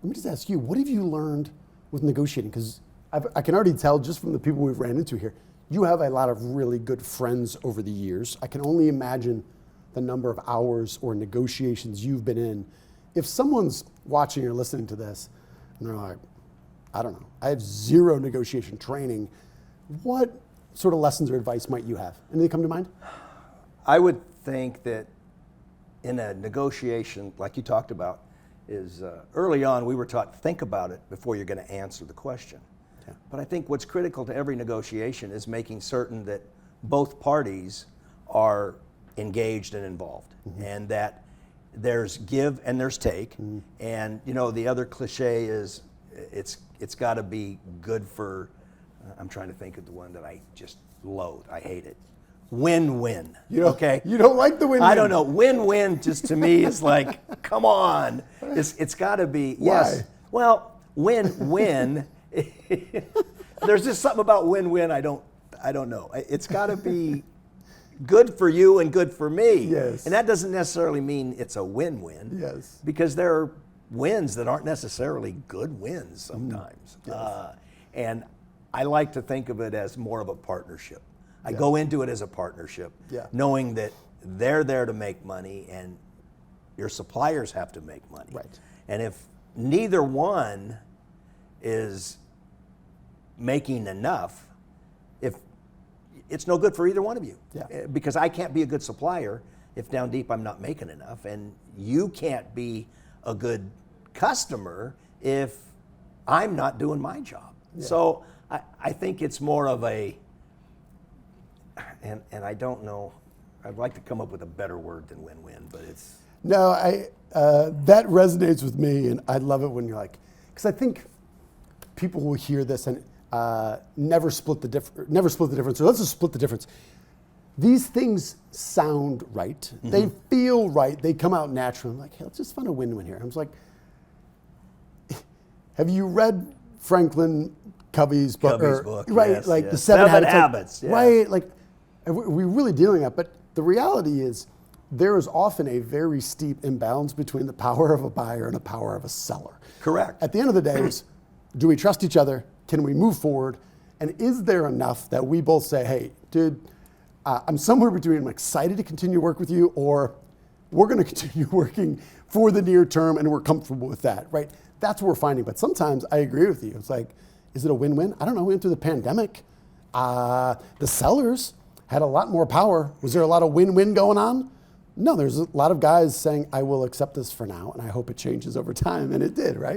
let me just ask you, what have you learned with negotiating? Because I can already tell just from the people we've ran into here, you have a lot of really good friends over the years. I can only imagine the number of hours or negotiations you've been in. If someone's watching or listening to this and they're like, I don't know, I have zero negotiation training, what sort of lessons or advice might you have? Anything come to mind? I would think that in a negotiation, like you talked about, is early on we were taught, think about it before you're going to answer the question. Yeah. But I think what's critical to every negotiation is making certain that both parties are engaged and involved, and that there's give and there's take. And the other cliche is it's got to be good for, I'm trying to think of the one that I just loathe. I hate it. Win-win. Okay. You don't like the win-win? I don't know. Win-win just to me is like, come on. It's got to be. Why? Yes. Well, win-win. There's just something about win-win I don't know. It's got to be good for you and good for me. Yes. And that doesn't necessarily mean it's a win-win. Yes. Because there are wins that aren't necessarily good wins sometimes. Yes. And I like to think of it as more of a partnership. I go into it as a partnership, knowing that they're there to make money and your suppliers have to make money. Right. And if neither one is making enough, if it's no good for either one of you. Yeah. Because I can't be a good supplier if down deep I'm not making enough, and you can't be a good customer if I'm not doing my job. Yeah. So I think it's more of a, and I don't know, I'd like to come up with a better word than win-win, but it's... No, that resonates with me, and I love it when you're like, because I think people will hear this and never split the difference, or let's just split the difference. These things sound right. They feel right. They come out natural. I'm like, hey, let's just find a win-win here. I was like, have you read Franklin Covey's book? Right, yes, like yes. the Seven Habits. Like, right, like we're really dealing with that. But the reality is there is often a very steep imbalance between the power of a buyer and the power of a seller. Correct. At the end of the day, is do we trust each other? Can we move forward? And is there enough that we both say, hey, dude, I'm somewhere between I'm excited to continue to work with you, or we're going to continue working for the near term and we're comfortable with that, right? That's what we're finding. But sometimes I agree with you. It's like, is it a win-win? I don't know. We went through the pandemic. The sellers had a lot more power. Was there a lot of win-win going on? No, there's a lot of guys saying, I will accept this for now, and I hope it changes over time, and it did, right?